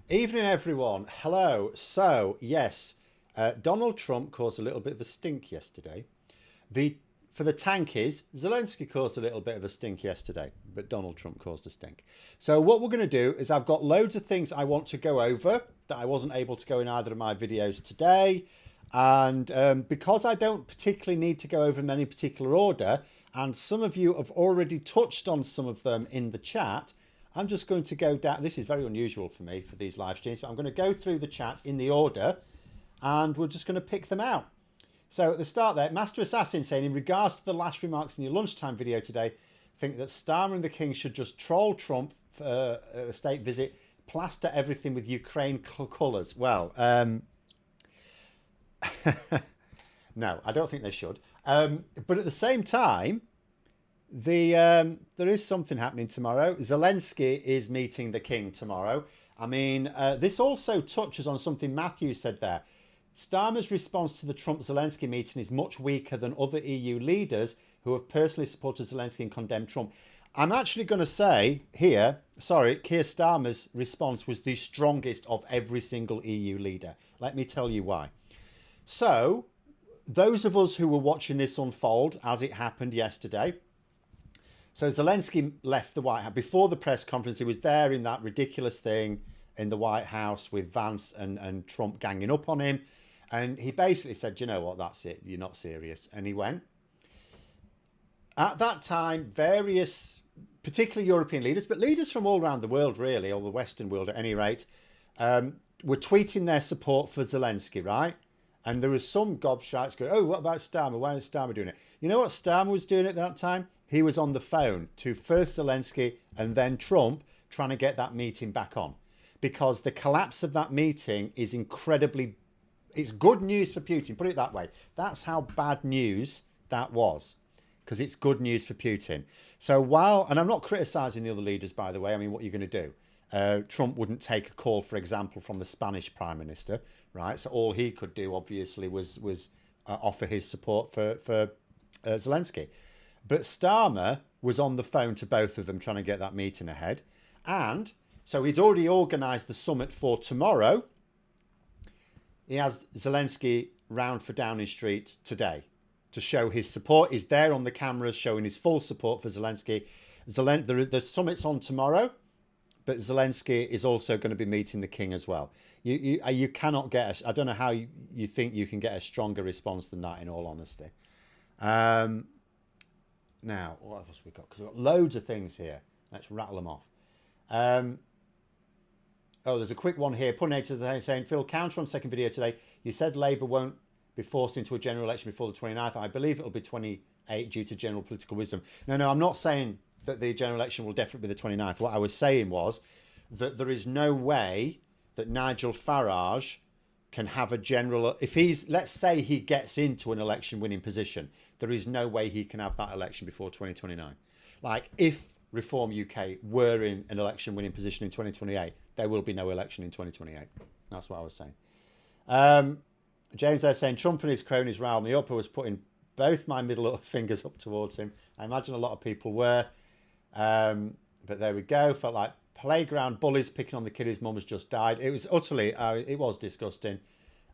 Evening, everyone. Hello. So, yes, Donald Trump caused a little bit of a stink yesterday. For the tankies, Zelensky caused a little bit of a stink yesterday, but Donald Trump caused a stink. So what we're going to do is I've got loads of things I want to go over that I wasn't able to go in either of my videos today. And because I don't particularly need to go over in any particular order, and some of you have already touched on some of them in the chat, I'm just going to go down. This is very unusual for me for these live streams, but I'm going to go through the chat in the order and we're just going to pick them out. So at the start there, Master Assassin saying, in regards to the last remarks in your lunchtime video today, think that Starmer and the King should just troll Trump for a state visit, plaster everything with Ukraine colours. Well, no, I don't think they should. But at the same time, there is something happening tomorrow. Zelensky is meeting the King tomorrow. I mean, this also touches on something Matthew said there. Starmer's response to the Trump-Zelensky meeting is much weaker than other EU leaders who have personally supported Zelensky and condemned Trump. I'm actually going to say here, sorry, Keir Starmer's response was the strongest of every single EU leader. Let me tell you why. So, those of us who were watching this unfold as it happened yesterday, so Zelensky left the White House. Before the press conference, he was there in that ridiculous thing in the White House with Vance and Trump ganging up on him. And he basically said, you know what, that's it. You're not serious. And he went. At that time, various, particularly European leaders, but leaders from all around the world, really, or the Western world at any rate, were tweeting their support for Zelensky, right? And there was some gobshites going, oh, what about Starmer? Why is Starmer doing it? You know what Starmer was doing at that time? He was on the phone to first Zelensky and then Trump trying to get that meeting back on. Because the collapse of that meeting is incredibly... It's good news for Putin, put it that way. That's how bad news that was. Because it's good news for Putin. So while... And I'm not criticising the other leaders, by the way. I mean, what are you going to do? Trump wouldn't take a call, for example, from the Spanish Prime Minister, right? So all he could do, obviously, was offer his support for Zelensky. But Starmer was on the phone to both of them trying to get that meeting ahead. And so he'd already organised the summit for tomorrow. He has Zelensky round for Downing Street today to show his support. He's there on the cameras showing his full support for Zelensky. The summit's on tomorrow, but Zelensky is also going to be meeting the King as well. You cannot get... I don't know how you think you can get a stronger response than that, in all honesty. Now, what else have we got? Because we've got loads of things here. Let's rattle them off. Oh, there's a quick one here. Punator saying, Phil, counter on second video today. You said Labour won't be forced into a general election before the 29th. I believe it'll be 28 due to general political wisdom. No, I'm not saying that the general election will definitely be the 29th. What I was saying was that there is no way that Nigel Farage can have a general... If he's... Let's say he gets into an election winning position, there is no way he can have that election before 2029. Like, if Reform UK were in an election winning position in 2028, there will be no election in 2028. That's what I was saying. James there saying, Trump and his cronies riled me up. I was putting both my middle fingers up towards him. I imagine a lot of people were. But there we go. Felt like playground bullies picking on the kid whose mum has just died. It was utterly... it was disgusting.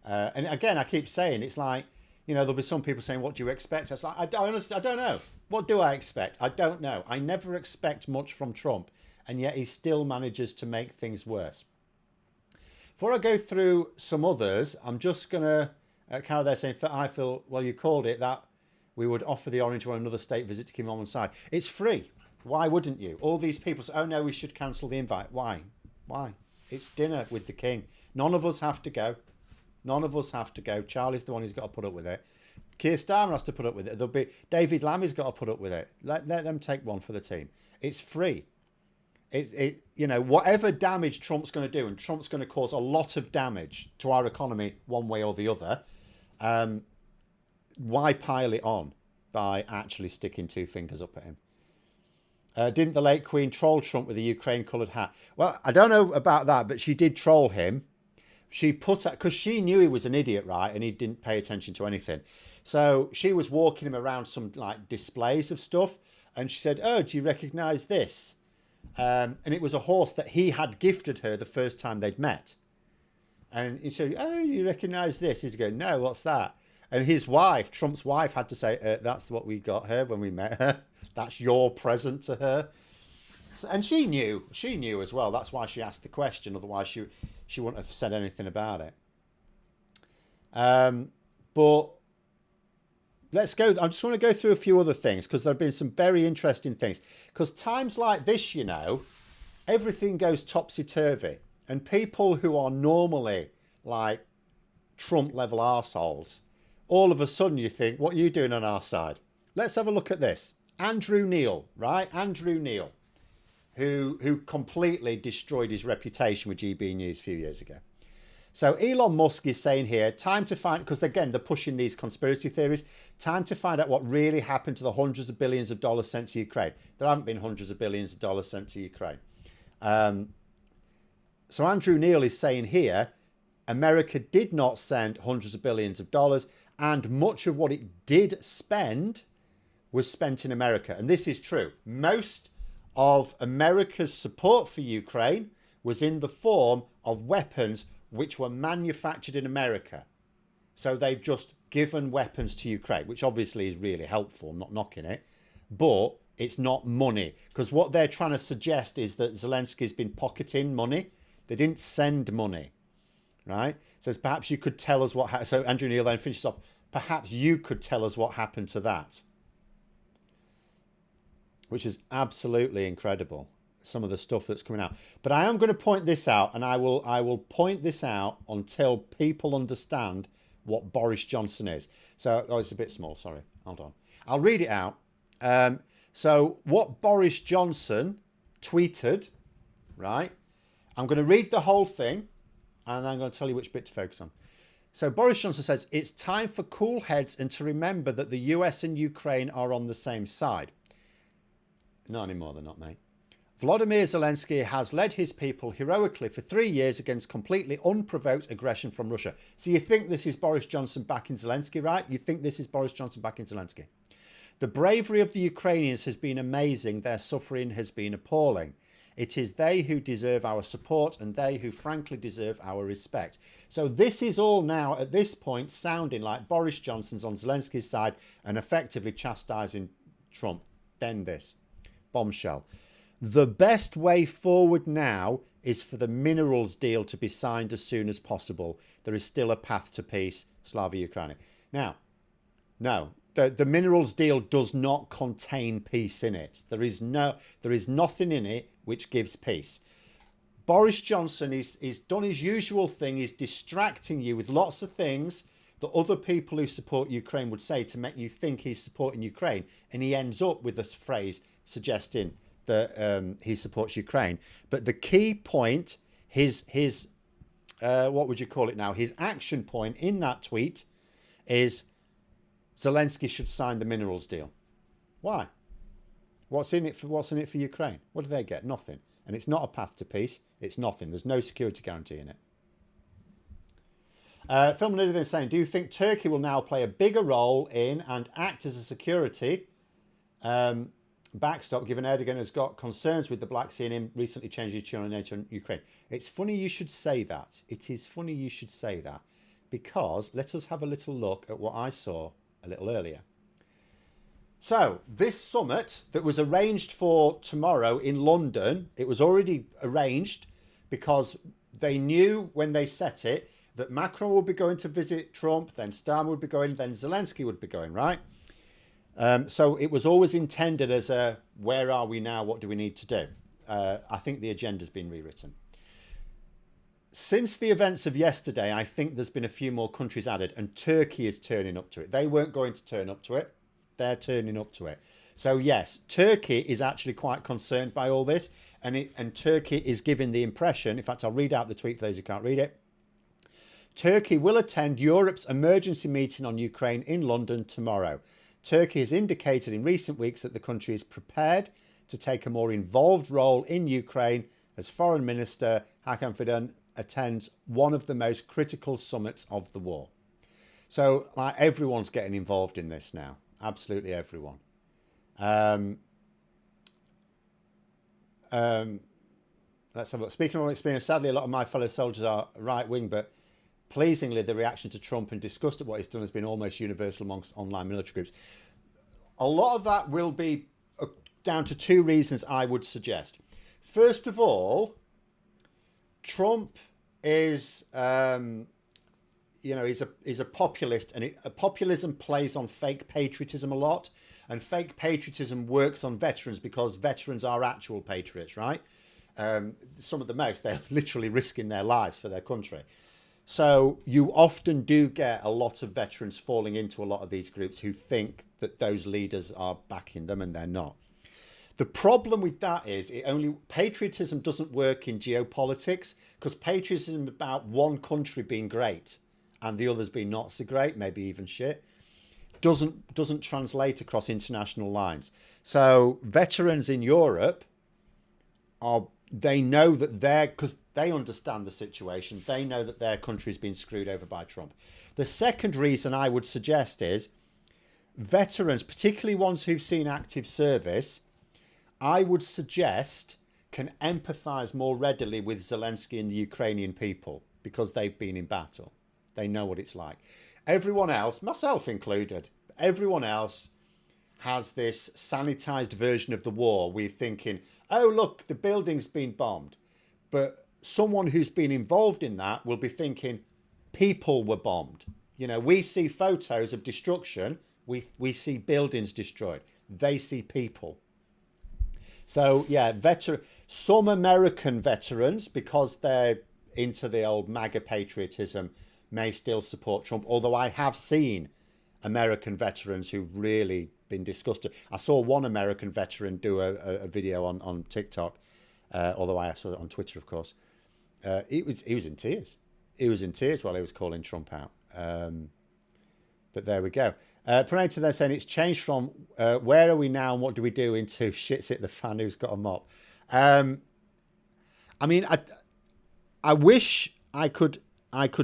And again, I keep saying, it's like, you know, there'll be some people saying, what do you expect? It's like, I don't know. What do I expect? I don't know. I never expect much from Trump, and yet he still manages to make things worse. Before I go through some others, I'm just going to... Carol there saying, I feel, well, you called it that we would offer the orange on another state visit to Kim on one side. It's free. Why wouldn't you? All these people say, oh, no, we should cancel the invite. Why? It's dinner with the King. None of us have to go. None of us have to go. Charlie's the one who's got to put up with it. Keir Starmer has to put up with it. There'll be David Lammy's got to put up with it. Let them take one for the team. It's free. You know, whatever damage Trump's going to do, and Trump's going to cause a lot of damage to our economy one way or the other, why pile it on by actually sticking two fingers up at him? Didn't the late Queen troll Trump with a Ukraine-coloured hat? Well, I don't know about that, but she did troll him. She put... Because she knew he was an idiot, right? And he didn't pay attention to anything. So she was walking him around some, like, displays of stuff. And she said, oh, do you recognise this? And it was a horse that he had gifted her the first time they'd met. And he said, "Oh, you recognise this?" He's going, "No, what's that?" And his wife, Trump's wife, had to say, "That's what we got her when we met her. That's your present to her." And she knew as well. That's why she asked the question. Otherwise, she wouldn't have said anything about it. But let's go. I just want to go through a few other things because there have been some very interesting things. Because times like this, you know, everything goes topsy-turvy. And people who are normally like Trump-level arseholes, all of a sudden you think, what are you doing on our side? Let's have a look at this. Andrew Neil, right? Andrew Neil, who completely destroyed his reputation with GB News a few years ago. So Elon Musk is saying here, time to find, because again, they're pushing these conspiracy theories, time to find out what really happened to the hundreds of billions of dollars sent to Ukraine. There haven't been hundreds of billions of dollars sent to Ukraine. So Andrew Neil is saying here, America did not send hundreds of billions of dollars, and much of what it did spend was spent in America. And this is true. Most of America's support for Ukraine was in the form of weapons which were manufactured in America. So they've just given weapons to Ukraine, which obviously is really helpful, I'm not knocking it, but it's not money. Because what they're trying to suggest is that Zelensky's been pocketing money. They didn't send money, right? Says perhaps you could tell us what happened. So Andrew Neil then finishes off, perhaps you could tell us what happened to that. Which is absolutely incredible, some of the stuff that's coming out. But I am going to point this out, and I will point this out until people understand what Boris Johnson is. So, it's a bit small, sorry. Hold on. I'll read it out. So what Boris Johnson tweeted, right? I'm going to read the whole thing, and I'm going to tell you which bit to focus on. So Boris Johnson says, it's time for cool heads and to remember that the US and Ukraine are on the same side. Not anymore, they're not, mate. Volodymyr Zelensky has led his people heroically for 3 years against completely unprovoked aggression from Russia. So you think this is Boris Johnson backing Zelensky, right? You think this is Boris Johnson backing Zelensky. The bravery of the Ukrainians has been amazing. Their suffering has been appalling. It is they who deserve our support and they who frankly deserve our respect. So this is all now at this point sounding like Boris Johnson's on Zelensky's side and effectively chastising Trump. Then this bombshell. The best way forward now is for the minerals deal to be signed as soon as possible. There is still a path to peace. Slava Ukraini. Now, no, the minerals deal does not contain peace in it. There is nothing in it which gives peace. Boris Johnson is done his usual thing, is distracting you with lots of things that other people who support Ukraine would say to make you think he's supporting Ukraine, and he ends up with a phrase suggesting that he supports Ukraine. But the key point, his what would you call it now? His action point in that tweet is Zelensky should sign the minerals deal. Why? What's in it for Ukraine? What do they get? Nothing. And it's not a path to peace. It's nothing. There's no security guarantee in it. Film Leader then saying, do you think Turkey will now play a bigger role in and act as a security backstop, given Erdogan has got concerns with the Black Sea and him recently changing his tune on NATO and Ukraine? It's funny you should say that. It is funny you should say that, because let us have a little look at what I saw a little earlier. So this summit that was arranged for tomorrow in London, it was already arranged because they knew when they set it that Macron would be going to visit Trump, then Starmer would be going, then Zelensky would be going, right? So it was always intended as a, where are we now? What do we need to do? I think the agenda's been rewritten. Since the events of yesterday, I think there's been a few more countries added, and Turkey is turning up to it. They weren't going to turn up to it. They're turning up to it. So yes, Turkey is actually quite concerned by all this, and Turkey is giving the impression, in fact, I'll read out the tweet for those who can't read it. Turkey will attend Europe's emergency meeting on Ukraine in London tomorrow. Turkey has indicated in recent weeks that the country is prepared to take a more involved role in Ukraine as Foreign Minister Hakan Fidan attends one of the most critical summits of the war. So like, everyone's getting involved in this now. Absolutely everyone. Let's have a look. Speaking of experience, sadly, a lot of my fellow soldiers are right wing, but pleasingly, the reaction to Trump and disgust at what he's done has been almost universal amongst online military groups. A lot of that will be down to two reasons I would suggest. First of all, Trump is, he's a populist, and populism plays on fake patriotism a lot, and fake patriotism works on veterans because veterans are actual patriots, right? Some of the most, they're literally risking their lives for their country. So you often do get a lot of veterans falling into a lot of these groups who think that those leaders are backing them, and they're not. The problem with that is patriotism doesn't work in geopolitics, because patriotism is about one country being great and the others being not so great, maybe even shit. Doesn't translate across international lines. So veterans in Europe they know that because they understand the situation, they know that their country's been screwed over by Trump. The second reason I would suggest is veterans, particularly ones who've seen active service, I would suggest can empathise more readily with Zelensky and the Ukrainian people because they've been in battle. They know what it's like. Everyone else, myself included, everyone else has this sanitised version of the war. We're thinking, oh, look, the building's been bombed. But someone who's been involved in that will be thinking, people were bombed. You know, we see photos of destruction. We see buildings destroyed. They see people. So, yeah, some American veterans, because they're into the old MAGA patriotism, may still support Trump. Although I have seen American veterans who've really been disgusted. I saw one American veteran do a video on TikTok, although I saw it on Twitter, of course. He was in tears. He was in tears while he was calling Trump out. But there we go. Prenator then saying it's changed from where are we now and what do we do into shit's hit the fan who's got a mop. I mean, I wish I could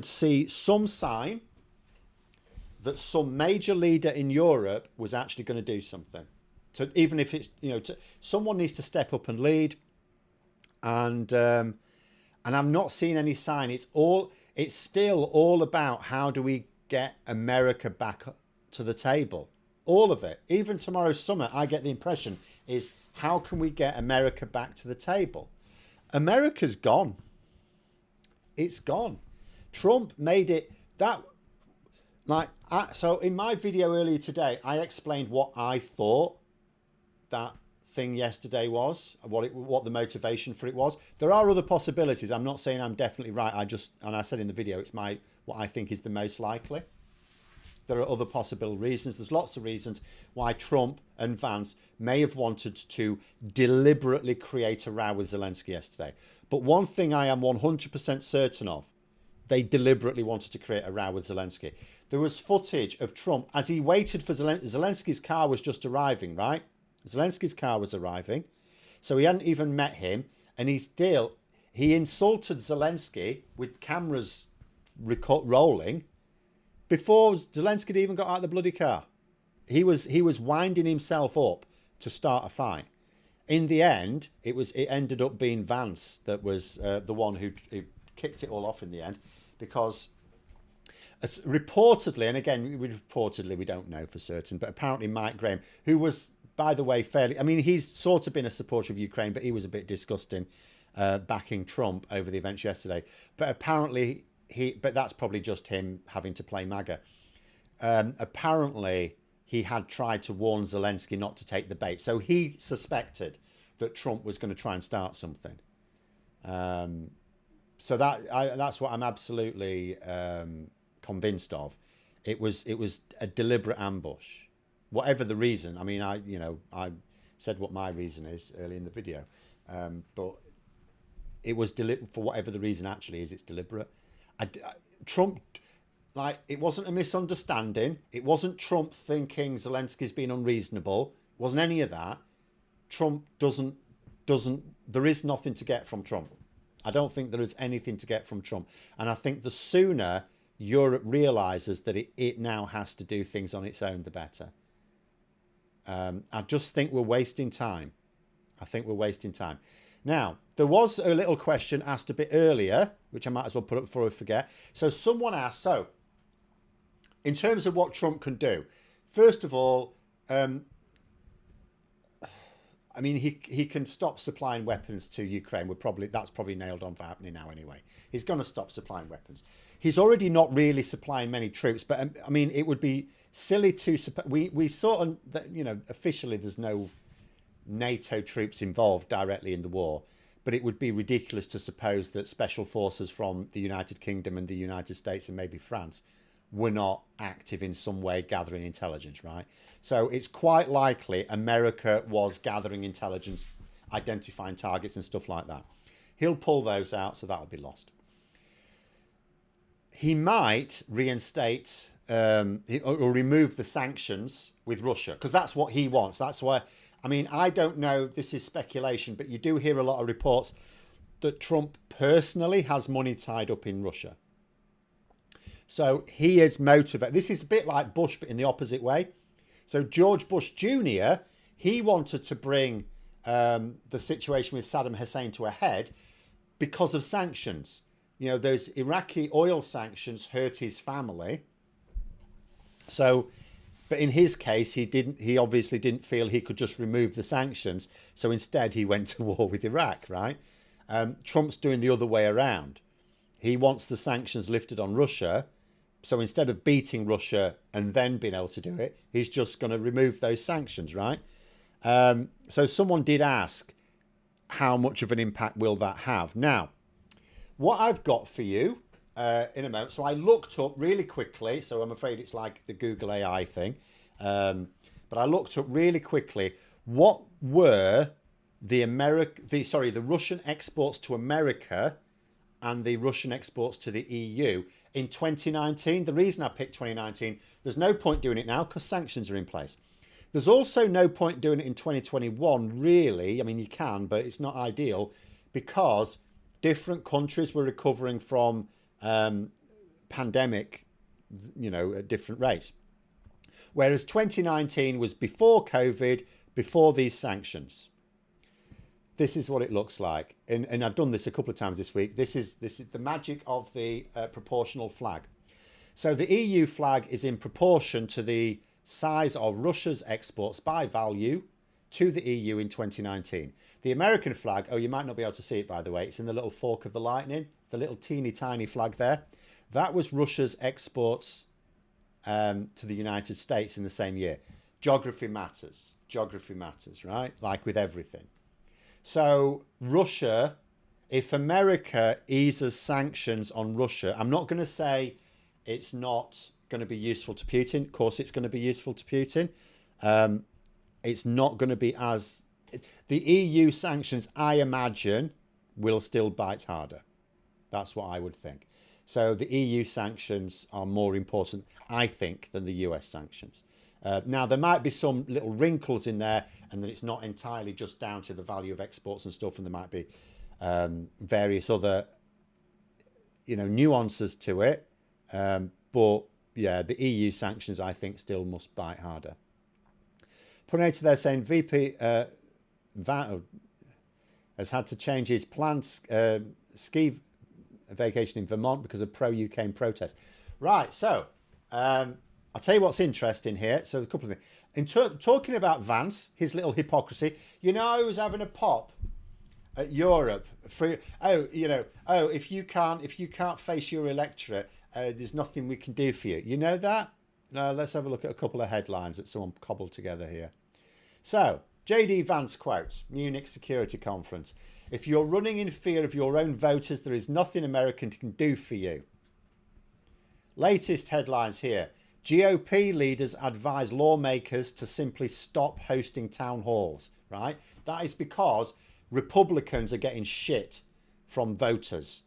see some sign that some major leader in Europe was actually going to do something. So even if it's, someone needs to step up and lead. And I've not seen any sign. It's still all about how do we get America back to the table. All of it. Even tomorrow's summit, I get the impression, is how can we get America back to the table? America's gone. It's gone. Trump made it that... So in my video earlier today, I explained what I thought that thing yesterday was, what the motivation for it was. There are other possibilities. I'm not saying I'm definitely right. And I said in the video, it's what I think is the most likely. There are other possible reasons. There's lots of reasons why Trump and Vance may have wanted to deliberately create a row with Zelensky yesterday. But one thing I am 100% certain of, they deliberately wanted to create a row with Zelensky. There was footage of Trump as he waited for Zelensky's car was just arriving, right? Zelensky's car was arriving. So he hadn't even met him. And he insulted Zelensky with cameras rolling before Zelensky even got out of the bloody car. He was winding himself up to start a fight. In the end, it ended up being Vance that was the one who kicked it all off in the end, because reportedly, and again, we don't know for certain, but apparently Mike Graham, who was, by the way, he's sort of been a supporter of Ukraine, but he was a bit disgusting backing Trump over the events yesterday. But apparently but that's probably just him having to play MAGA. Apparently he had tried to warn Zelensky not to take the bait. So he suspected that Trump was going to try and start something. So that's what I'm absolutely convinced of. It was a deliberate ambush, whatever the reason. I mean, I said what my reason is early in the video, but it was for whatever the reason actually is. It's deliberate. Trump, it wasn't a misunderstanding. It wasn't Trump thinking Zelensky's been unreasonable. It wasn't any of that. Trump doesn't. There is nothing to get from Trump. I don't think there is anything to get from Trump. And I think the sooner Europe realises that it now has to do things on its own, the better. I just think we're wasting time. Now, there was a little question asked a bit earlier, which I might as well put up before I forget. So someone asked, so in terms of what Trump can do, first of all, I mean, he can stop supplying weapons to Ukraine. That's probably nailed on for happening now anyway. He's going to stop supplying weapons. He's already not really supplying many troops, but I mean, it would be silly to we sort of, you know, officially there's no NATO troops involved directly in the war, but it would be ridiculous to suppose that special forces from the United Kingdom and the United States and maybe France were not active in some way gathering intelligence, right? So it's quite likely America was gathering intelligence, identifying targets and stuff like that. He'll pull those out, so that'll be lost. He might reinstate or remove the sanctions with Russia, because that's what he wants. That's why, I mean, I don't know, this is speculation, but you do hear a lot of reports that Trump personally has money tied up in Russia. So he is motivated. This is a bit like Bush, but in the opposite way. So George Bush Jr., he wanted to bring the situation with Saddam Hussein to a head because of sanctions. You know, those Iraqi oil sanctions hurt his family. So, but in his case, he obviously didn't feel he could just remove the sanctions. So instead, he went to war with Iraq, right? Trump's doing the other way around. He wants the sanctions lifted on Russia. So instead of beating Russia and then being able to do it, he's just going to remove those sanctions, right? So someone did ask, how much of an impact will that have? Now, what I've got for you in a moment. So I looked up really quickly. So I'm afraid it's like the Google AI thing. But I looked up really quickly. What were the Russian exports to America and the Russian exports to the EU in 2019. The reason I picked 2019, there's no point doing it now because sanctions are in place. There's also no point doing it in 2021, really. I mean, you can, but it's not ideal because different countries were recovering from pandemic, you know, at different rates. Whereas 2019 was before COVID, before these sanctions. This is what it looks like. And I've done this a couple of times this week. This is the magic of the proportional flag. So the EU flag is in proportion to the size of Russia's exports by value to the EU in 2019. The American flag, oh, you might not be able to see it, by the way. It's in the little fork of the lightning, the little teeny tiny flag there. That was Russia's exports to the United States in the same year. Geography matters. Geography matters, right? Like with everything. So Russia, if America eases sanctions on Russia, I'm not going to say it's not going to be useful to Putin. Of course, it's going to be useful to Putin. It's not going to be as... The EU sanctions, I imagine, will still bite harder. That's what I would think. So the EU sanctions are more important, I think, than the US sanctions. Now, there might be some little wrinkles in there and that it's not entirely just down to the value of exports and stuff. And there might be various other, you know, nuances to it. But yeah, the EU sanctions, I think, still must bite harder. Punator there saying VP Van has had to change his planned ski vacation in Vermont because of pro-Ukraine protests. Right, so... I'll tell you what's interesting here. So a couple of things. Talking about Vance, his little hypocrisy, you know, I was having a pop at Europe. If you can't face your electorate, there's nothing we can do for you. You know that? No, let's have a look at a couple of headlines that someone cobbled together here. So, J.D. Vance quotes, Munich Security Conference. If you're running in fear of your own voters, there is nothing America can do for you. Latest headlines here. GOP leaders advise lawmakers to simply stop hosting town halls, right? That is because Republicans are getting shit from voters.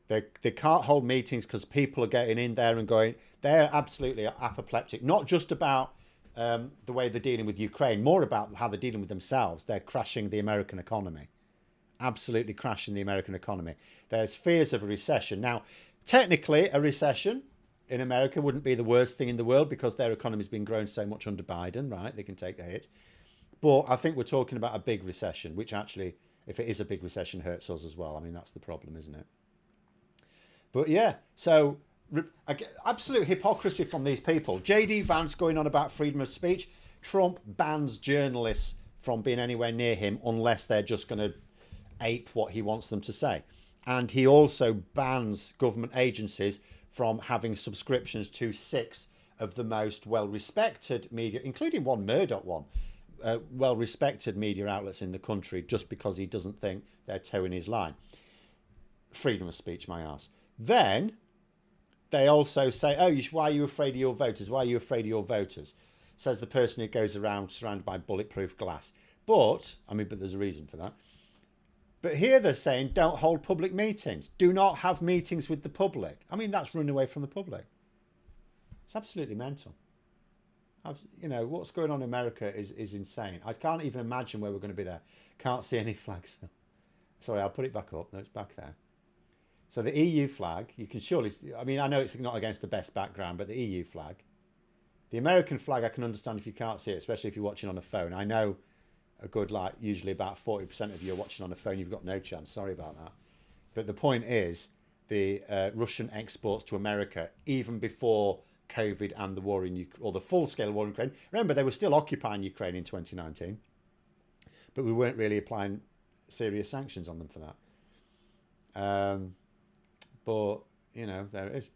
They can't hold meetings because people are getting in there and going, they're absolutely apoplectic. Not just about the way they're dealing with Ukraine, more about how they're dealing with themselves. They're crashing the American economy. Absolutely crashing the American economy. There's fears of a recession. Now, technically, a recession in America wouldn't be the worst thing in the world because their economy's been growing so much under Biden, right? They can take a hit. But I think we're talking about a big recession, which actually if it is a big recession, hurts us as well. I mean, that's the problem, isn't it? But yeah, so absolute hypocrisy from these people. JD Vance going on about freedom of speech. Trump bans journalists from being anywhere near him unless they're just going to ape what he wants them to say. And he also bans government agencies from having subscriptions to 6 of the most well-respected media, including one Murdoch one, well-respected media outlets in the country, just because he doesn't think they're towing his line. Freedom of speech, my ass. Then they also say, oh, why are you afraid of your voters? Why are you afraid of your voters? Says the person who goes around surrounded by bulletproof glass. But there's a reason for that. But here they're saying, don't hold public meetings. Do not have meetings with the public. I mean, that's running away from the public. It's absolutely mental. You know, what's going on in America is insane. I can't even imagine where we're going to be there. Can't see any flags. Sorry, I'll put it back up. No, it's back there. So the EU flag, you can surely... I mean, I know it's not against the best background, but the EU flag. The American flag, I can understand if you can't see it, especially if you're watching on a phone. I know a good, usually about 40% of you are watching on a phone. You've got no chance. Sorry about that. But the point is, the Russian exports to America, even before COVID and the war in Ukraine, or the full-scale war in Ukraine. Remember, they were still occupying Ukraine in 2019, but we weren't really applying serious sanctions on them for that. But, you know, there it is.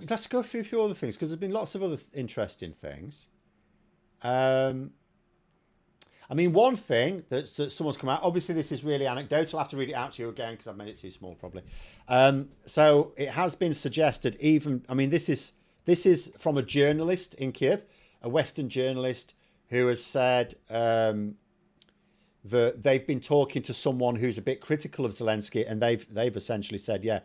Let's go through a few other things, because there's been lots of other interesting things. I mean, one thing that someone's come out, obviously this is really anecdotal. I'll have to read it out to you again because I've made it too small probably. So it has been suggested this is from a journalist in Kiev, a Western journalist who has said that they've been talking to someone who's a bit critical of Zelensky, and they've essentially said, yeah,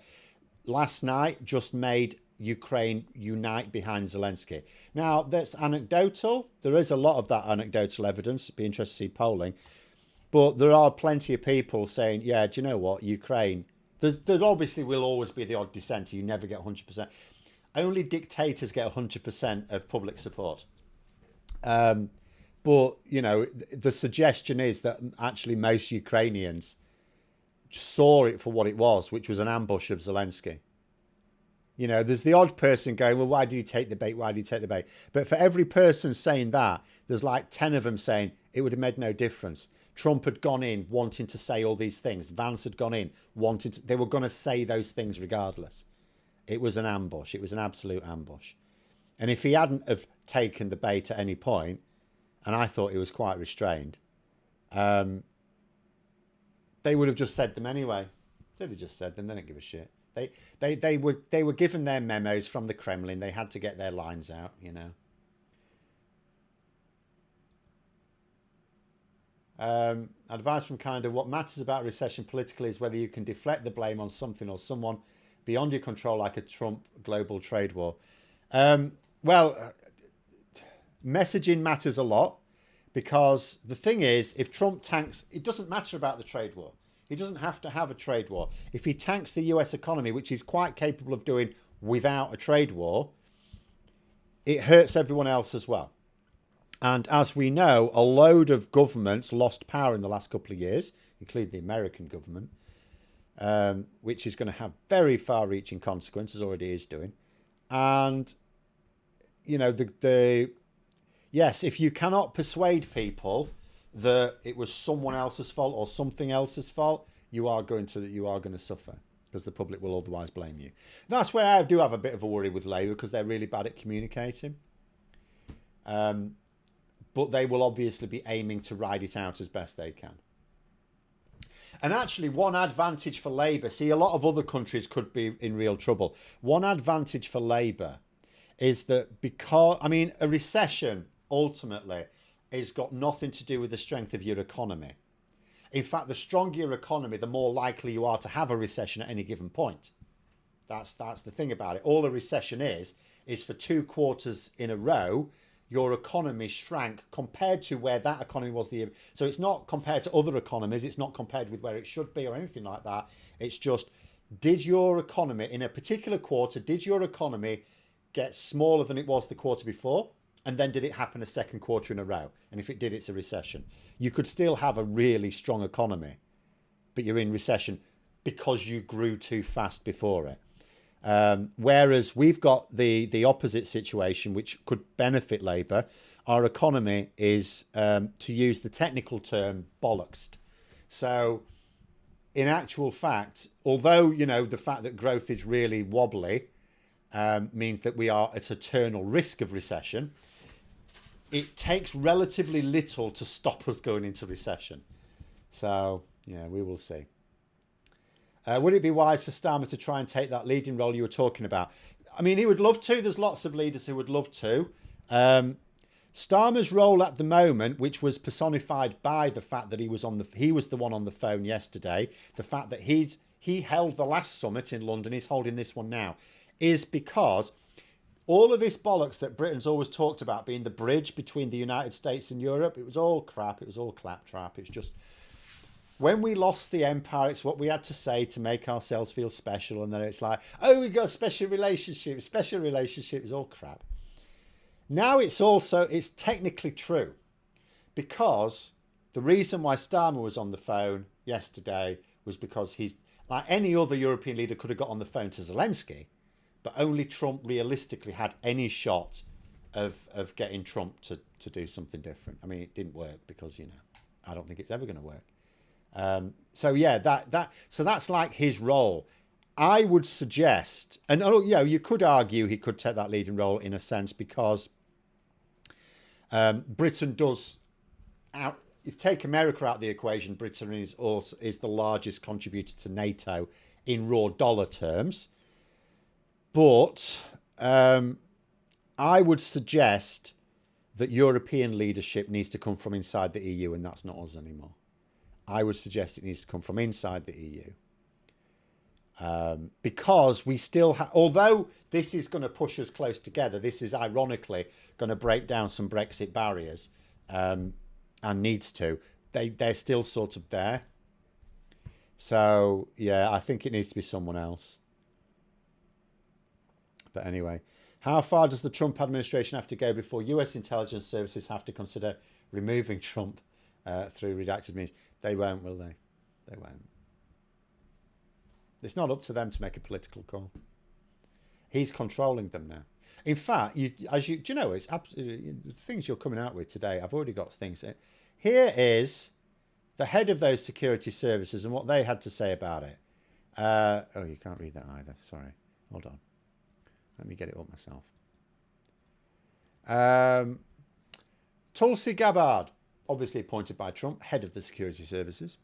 last night just made Ukraine unite behind Zelensky. Now, that's anecdotal. There is a lot of that anecdotal evidence. It'd be interesting to see polling. But there are plenty of people saying, yeah, do you know what? Ukraine, there obviously will always be the odd dissenter. You never get 100%. Only dictators get 100% of public support. But, you know, the suggestion is that actually most Ukrainians saw it for what it was, which was an ambush of Zelensky. You know, there's the odd person going, well, why did he take the bait? Why did he take the bait? But for every person saying that, there's like 10 of them saying it would have made no difference. Trump had gone in wanting to say all these things. Vance had gone in wanting to, they were going to say those things regardless. It was an ambush. It was an absolute ambush. And if he hadn't have taken the bait at any point, and I thought he was quite restrained, they would have just said them anyway. They'd have just said them. They don't give a shit. They were given their memos from the Kremlin. They had to get their lines out, you know. Advice from kind of what matters about recession politically is whether you can deflect the blame on something or someone beyond your control, like a Trump global trade war. Messaging matters a lot, because the thing is, if Trump tanks, it doesn't matter about the trade war. He doesn't have to have a trade war. If he tanks the US economy, which he's quite capable of doing without a trade war, it hurts everyone else as well. And as we know, a load of governments lost power in the last couple of years, including the American government, which is going to have very far-reaching consequences, already is doing. And, you know, yes, if you cannot persuade people that it was someone else's fault or something else's fault, you are going to suffer, because the public will otherwise blame you. That's where I do have a bit of a worry with Labour, because they're really bad at communicating. But they will obviously be aiming to ride it out as best they can. And actually, one advantage for Labour, see, a lot of other countries could be in real trouble. One advantage for Labour is that because, I mean, a recession ultimately has got nothing to do with the strength of your economy. In fact, the stronger your economy, the more likely you are to have a recession at any given point. That's the thing about it. All a recession is for 2 quarters in a row, your economy shrank compared to where that economy was. So it's not compared to other economies. It's not compared with where it should be or anything like that. It's just, did your economy in a particular quarter, did your economy get smaller than it was the quarter before? And then did it happen a second quarter in a row? And if it did, it's a recession. You could still have a really strong economy, but you're in recession because you grew too fast before it. Whereas we've got the opposite situation, which could benefit Labour. Our economy is, to use the technical term, bollocksed. So in actual fact, although, you know, the fact that growth is really wobbly means that we are at eternal risk of recession, it takes relatively little to stop us going into recession. So, yeah, we will see. Would it be wise for Starmer to try and take that leading role you were talking about? I mean, he would love to. There's lots of leaders who would love to. Starmer's role at the moment, which was personified by the fact that he was the one on the phone yesterday, the fact that he held the last summit in London, he's holding this one now, is because all of this bollocks that Britain's always talked about being the bridge between the United States and Europe, it was all crap. It was all claptrap. It's just, when we lost the empire, it's what we had to say to make ourselves feel special. And then it's like, oh, we got a special relationship. Special relationship is all crap. Now it's technically true, because the reason why Starmer was on the phone yesterday was because he's, like any other European leader could have got on the phone to Zelensky, but only Trump realistically had any shot of getting Trump to do something different. I mean, it didn't work because, you know, I don't think it's ever going to work. So yeah, so that's like his role. I would suggest, and you know, you could argue he could take that leading role in a sense, because Britain does if you take America out of the equation, Britain is the largest contributor to NATO in raw dollar terms. But I would suggest that European leadership needs to come from inside the EU, and that's not us anymore. I would suggest it needs to come from inside the EU. Because we still have, although this is going to push us close together, this is ironically going to break down some Brexit barriers, and needs to, they're still sort of there. So yeah, I think it needs to be someone else. But anyway, how far does the Trump administration have to go before US intelligence services have to consider removing Trump through redacted means? They won't, will they? They won't. It's not up to them to make a political call. He's controlling them now. In fact, do you know, it's absolutely the things you're coming out with today. I've already got things. Here is the head of those security services and what they had to say about it. Oh, you can't read that either. Sorry. Hold on. Let me get it up myself. Tulsi Gabbard, obviously appointed by Trump, head of the security services.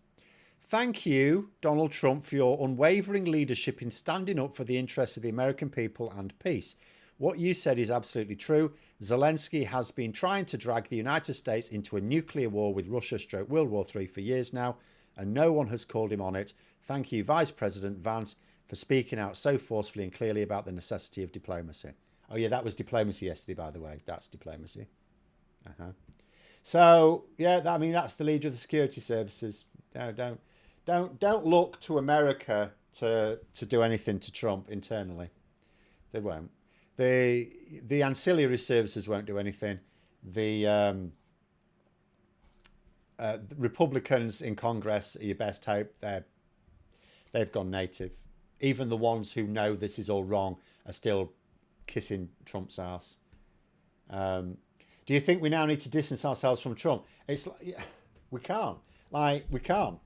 Thank you, Donald Trump, for your unwavering leadership in standing up for the interests of the American people and peace. What you said is absolutely true. Zelensky has been trying to drag the United States into a nuclear war with Russia / World War III for years now, and no one has called him on it. Thank you, Vice President Vance, for speaking out so forcefully and clearly about the necessity of diplomacy. Oh yeah, that was diplomacy yesterday, by the way. That's diplomacy. So yeah, I mean, that's the leader of the security services. No, don't look to America to do anything to Trump internally. They won't. The ancillary services won't do anything. The Republicans in Congress are your best hope. They've gone native. Even the ones who know this is all wrong are still kissing Trump's ass. Do you think we now need to distance ourselves from Trump? It's like, we can't. We can't.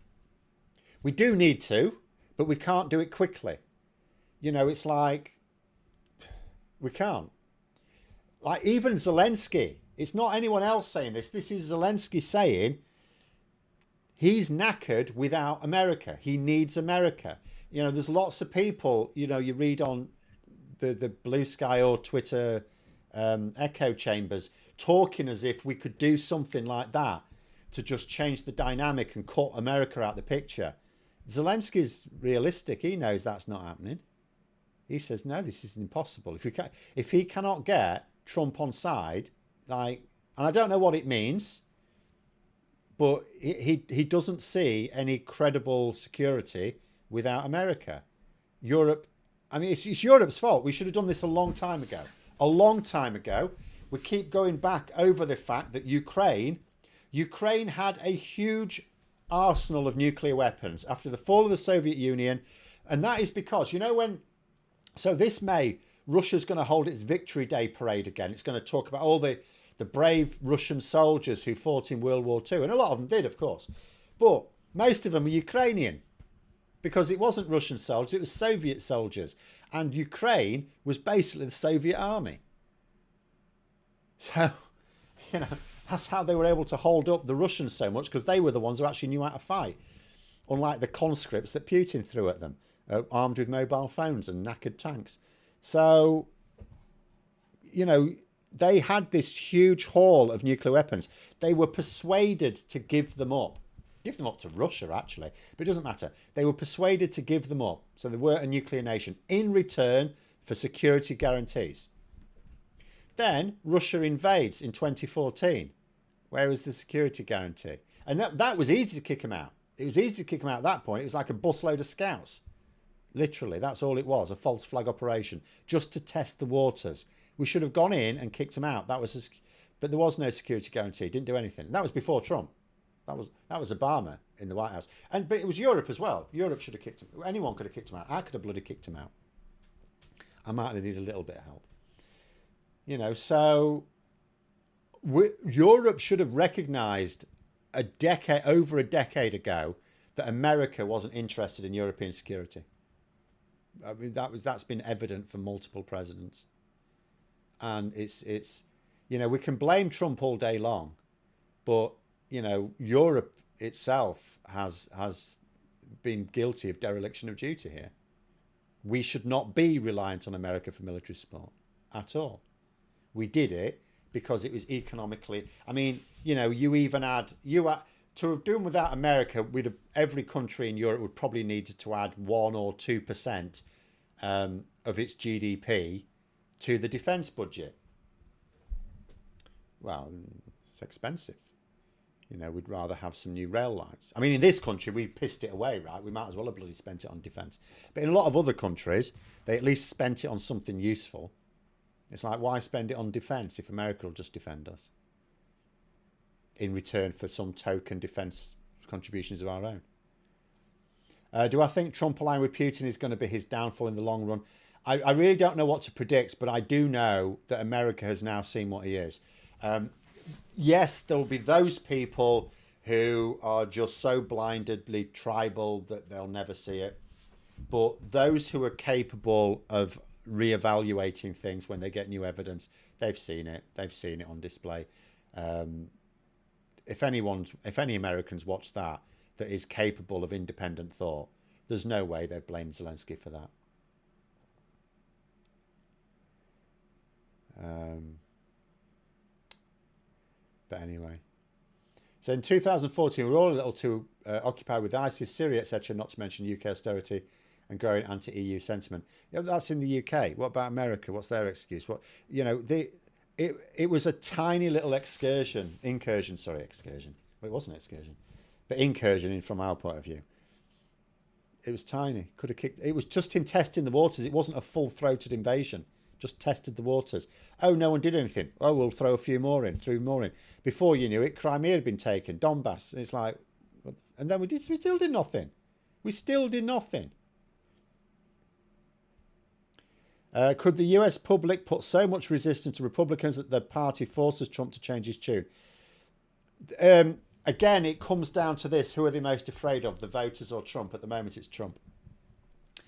We do need to, but we can't do it quickly. You know, it's like, we can't. Like, even Zelensky, it's not anyone else saying this. This is Zelensky saying he's knackered without America. He needs America. You know, there's lots of people, you know, you read on the Blue Sky or Twitter echo chambers talking as if we could do something like that to just change the dynamic and cut America out of the picture. Zelensky's realistic. He knows that's not happening. He says, no, this is impossible. If he cannot get Trump on side, and I don't know what it means, but he doesn't see any credible security without America. Europe, I mean, it's Europe's fault. We should have done this a long time ago. A long time ago. we keep going back over the fact that Ukraine had a huge arsenal of nuclear weapons after the fall of the Soviet Union. And that is because, so this May, Russia's going to hold its Victory Day parade again. It's going to talk about all the brave Russian soldiers who fought in World War II. And a lot of them did, of course. But most of them were Ukrainian, because it wasn't Russian soldiers, it was Soviet soldiers. And Ukraine was basically the Soviet army. So, that's how they were able to hold up the Russians so much, because they were the ones who actually knew how to fight. Unlike the conscripts that Putin threw at them, armed with mobile phones and knackered tanks. So, they had this huge haul of nuclear weapons. They were persuaded to give them up. Give them up to Russia, actually. But it doesn't matter. They were persuaded to give them up. So they were a nuclear nation in return for security guarantees. Then Russia invades in 2014. Where was the security guarantee? And that was easy to kick them out. It was easy to kick them out at that point. It was like a busload of scouts. Literally, that's all it was, a false flag operation, just to test the waters. We should have gone in and kicked them out. But there was no security guarantee. Didn't do anything. And that was before Trump. That was Obama in the White House. But it was Europe as well. Europe should have kicked him. Anyone could have kicked him out. I could have bloody kicked him out. I might have needed a little bit of help. So Europe should have recognised over a decade ago that America wasn't interested in European security. I mean, that's been evident for multiple presidents. And it's we can blame Trump all day long, but Europe itself has been guilty of dereliction of duty here. We should not be reliant on America for military support at all. We did it because it was economically. I mean, to have done without America, every country in Europe would probably need to add 1 or 2% of its GDP to the defence budget. Well, it's expensive. We'd rather have some new rail lines. I mean, in this country, we pissed it away, right? We might as well have bloody spent it on defence. But in a lot of other countries, they at least spent it on something useful. It's like, why spend it on defence if America will just defend us in return for some token defence contributions of our own? Do I think Trump allying with Putin is going to be his downfall in the long run? I really don't know what to predict, but I do know that America has now seen what he is. Yes, there will be those people who are just so blindedly tribal that they'll never see it. But those who are capable of reevaluating things when they get new evidence, they've seen it. They've seen it on display. If any Americans watch that is capable of independent thought, there's no way they'd blame Zelensky for that. But anyway, so in 2014, we were all a little too occupied with ISIS, Syria, etc., not to mention UK austerity and growing anti-EU sentiment. That's in the UK. What about America? What's their excuse? It was a tiny little incursion. Well, it wasn't excursion, but incursion in from our point of view. It was tiny. Could have kicked. It was just him testing the waters. It wasn't a full-throated invasion. Just tested the waters. Oh, no one did anything. Oh, we'll throw a few more in, threw more in. Before you knew it, Crimea had been taken, Donbass. And it's like, and then we still did nothing. We still did nothing. Could the US public put so much resistance to Republicans that the party forces Trump to change his tune? Again, it comes down to this. Who are they most afraid of, the voters or Trump? At the moment, it's Trump.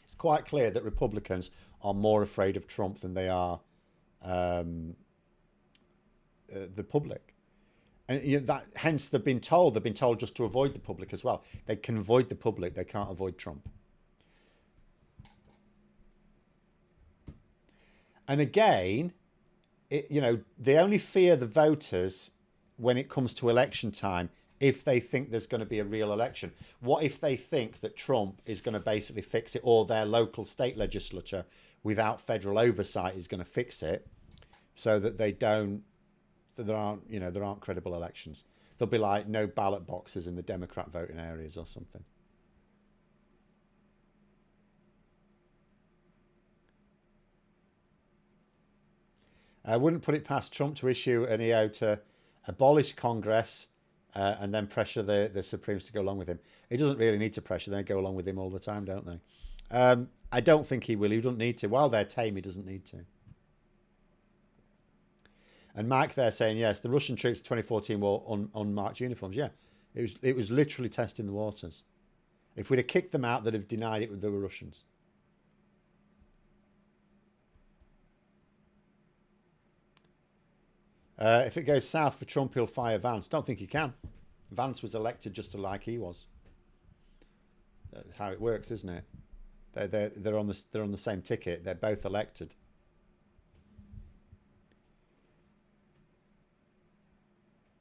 It's quite clear that Republicans are more afraid of Trump than they are the public. And hence they've been told just to avoid the public as well. They can avoid the public. They can't avoid Trump. And again, they only fear the voters when it comes to election time if they think there's going to be a real election. What if they think that Trump is going to basically fix it, or their local state legislature without federal oversight is going to fix it, so that there aren't credible elections? There'll be like no ballot boxes in the Democrat voting areas or something. I wouldn't put it past Trump to issue an EO to abolish Congress and then pressure the Supremes to go along with him. He doesn't really need to pressure. They go along with him all the time, don't they? I don't think he will. He doesn't need to. While they're tame, he doesn't need to. And Mike there saying, yes, the Russian troops 2014 wore unmarked uniforms. Yeah, it was literally testing the waters. If we'd have kicked them out, they'd have denied it they were Russians. If it goes south for Trump, he'll fire Vance. Don't think he can. Vance was elected just like he was. That's how it works, isn't it? They're on the same ticket. They're both elected.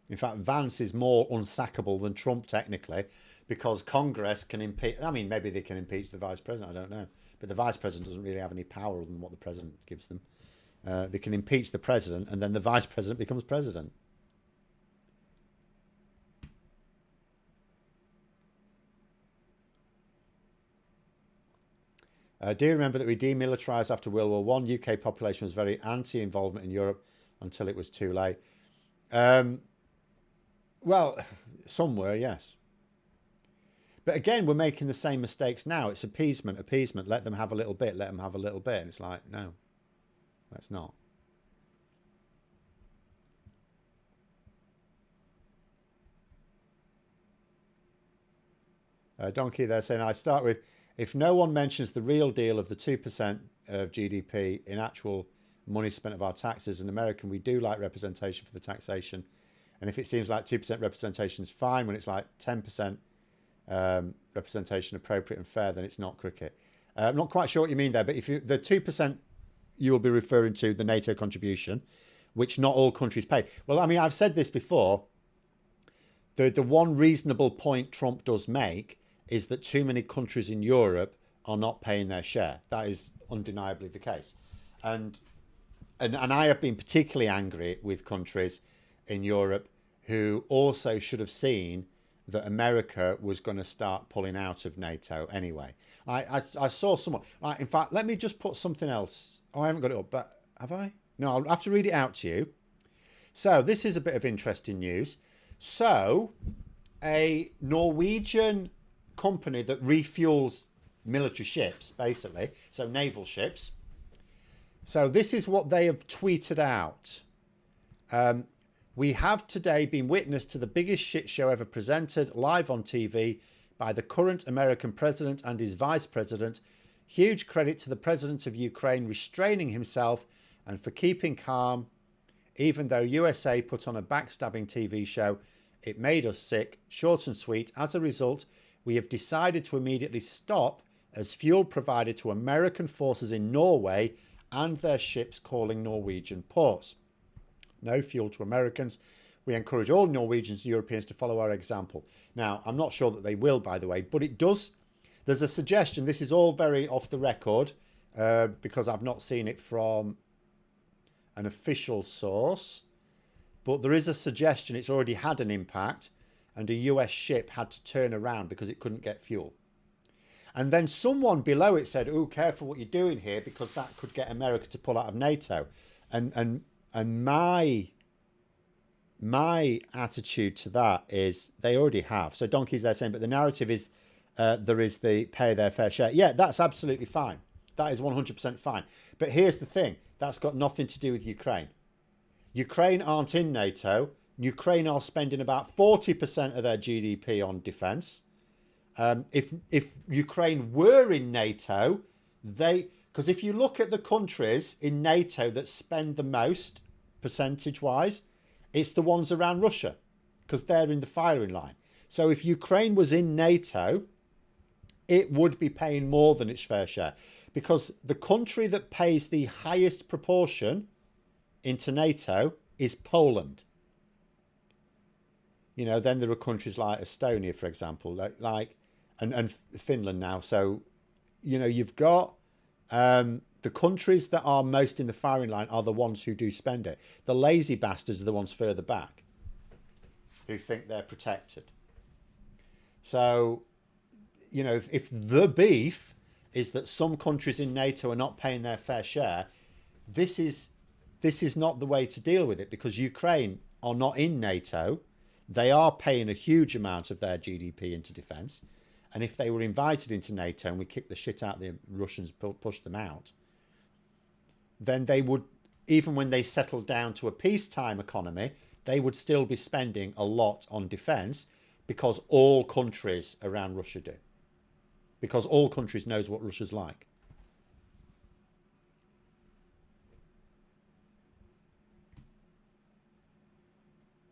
In fact, Vance is more unsackable than Trump technically, because Congress can impeach. I mean, maybe they can impeach the vice president. I don't know, but the vice president doesn't really have any power other than what the president gives them. They can impeach the president, and then the vice president becomes president. Do you remember that we demilitarised after World War One? UK population was very anti-involvement in Europe until it was too late. Well, some were, yes. But again, we're making the same mistakes now. It's appeasement. Let them have a little bit. Let them have a little bit. And it's like, no, let's not. Donkey there saying, I start with, if no one mentions the real deal of the 2% of GDP in actual money spent of our taxes, in American, we do like representation for the taxation. And if it seems like 2% representation is fine, when it's like 10% representation appropriate and fair, then it's not cricket. I'm not quite sure what you mean there, but if the 2% you will be referring to the NATO contribution, which not all countries pay. Well, I mean, I've said this before. The one reasonable point Trump does make is that too many countries in Europe are not paying their share. That is undeniably the case. And I have been particularly angry with countries in Europe who also should have seen that America was going to start pulling out of NATO anyway. I saw someone. In fact, let me just put something else. Oh, I haven't got it up, but have I? No, I'll have to read it out to you. So this is a bit of interesting news. So a Norwegian company that refuels military ships, basically, so naval ships. So this is what they have tweeted out. We have today been witness to the biggest shit show ever presented live on TV by the current American president and his vice president. Huge credit to the president of Ukraine restraining himself and for keeping calm, even though USA put on a backstabbing TV show. It made us sick, short and sweet. As a result, we have decided to immediately stop as fuel provided to American forces in Norway and their ships calling Norwegian ports. No fuel to Americans. We encourage all Norwegians and Europeans to follow our example. Now, I'm not sure that they will, by the way, but it does. There's a suggestion. This is all very off the record because I've not seen it from an official source. But there is a suggestion it's already had an impact and a US ship had to turn around because it couldn't get fuel. And then someone below it said, oh, careful what you're doing here because that could get America to pull out of NATO. And my attitude to that is they already have. So Donkey's there saying, but the narrative is there is the pay their fair share. Yeah, that's absolutely fine. That is 100% fine. But here's the thing. That's got nothing to do with Ukraine. Ukraine aren't in NATO. Ukraine are spending about 40% of their GDP on defence. If Ukraine were in NATO, because if you look at the countries in NATO that spend the most percentage-wise, it's the ones around Russia because they're in the firing line. So if Ukraine was in NATO, it would be paying more than its fair share because the country that pays the highest proportion into NATO is Poland. You know, then there are countries like Estonia, for example, and Finland now. So, you know, you've got the countries that are most in the firing line are the ones who do spend it. The lazy bastards are the ones further back who think they're protected. So, you know, if the beef is that some countries in NATO are not paying their fair share, this is this is not the way to deal with it, because Ukraine are not in NATO. They are paying a huge amount of their GDP into defence. And if they were invited into NATO and we kicked the shit out of the Russians, pushed them out, then they would, even when they settled down to a peacetime economy, they would still be spending a lot on defence, because all countries around Russia do. Because all countries knows what Russia's like.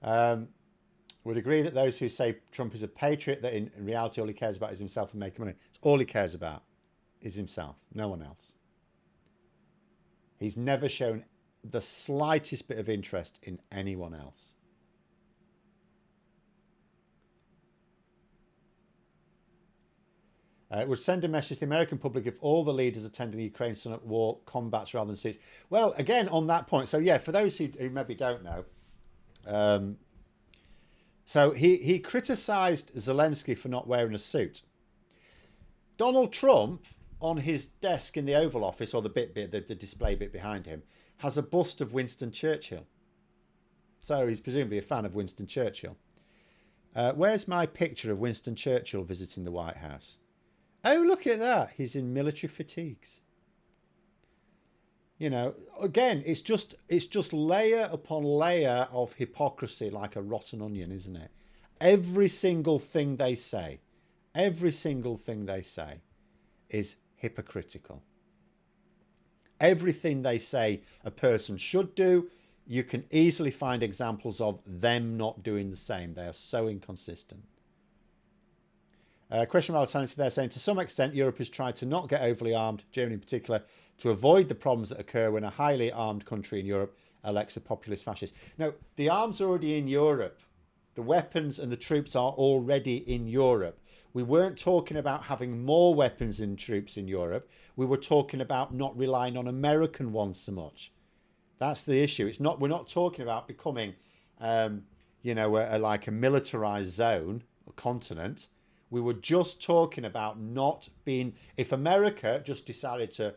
Would agree that those who say Trump is a patriot, that in reality all he cares about is himself and making money. It's all he cares about is himself, no one else. He's never shown the slightest bit of interest in anyone else. It would send a message to the American public if all the leaders attending the Ukraine summit wore combats rather than suits. Well, again, on that point. So, yeah, for those who maybe don't know, so he criticised Zelensky for not wearing a suit. Donald Trump, on his desk in the Oval Office, or the display bit behind him, has a bust of Winston Churchill. So he's presumably a fan of Winston Churchill. Where's my picture of Winston Churchill visiting the White House? Oh, look at that. He's in military fatigues. You know, again, it's just layer upon layer of hypocrisy, like a rotten onion, isn't it? Every single thing they say is hypocritical. Everything they say a person should do, you can easily find examples of them not doing the same. They are so inconsistent. Question about Alexander there saying, to some extent, Europe has tried to not get overly armed, Germany in particular, to avoid the problems that occur when a highly armed country in Europe elects a populist fascist. No, the arms are already in Europe. The weapons and the troops are already in Europe. We weren't talking about having more weapons and troops in Europe. We were talking about not relying on American ones so much. That's the issue. It's not. We're not talking about becoming, like a militarized zone or continent. We were just talking about not being. If America just decided to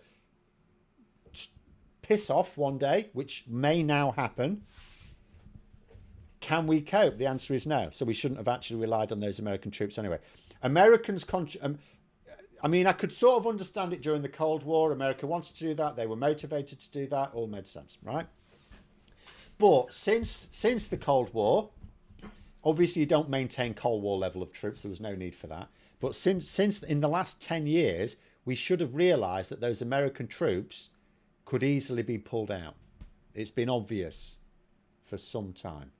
piss off one day, which may now happen, can we cope? The answer is no. So we shouldn't have actually relied on those American troops anyway. Americans, I could sort of understand it during the Cold War. America wanted to do that. They were motivated to do that. All made sense, right? But since the Cold War, obviously you don't maintain Cold War level of troops. There was no need for that. But since in the last 10 years, we should have realised that those American troops could easily be pulled out. It's been obvious for some time.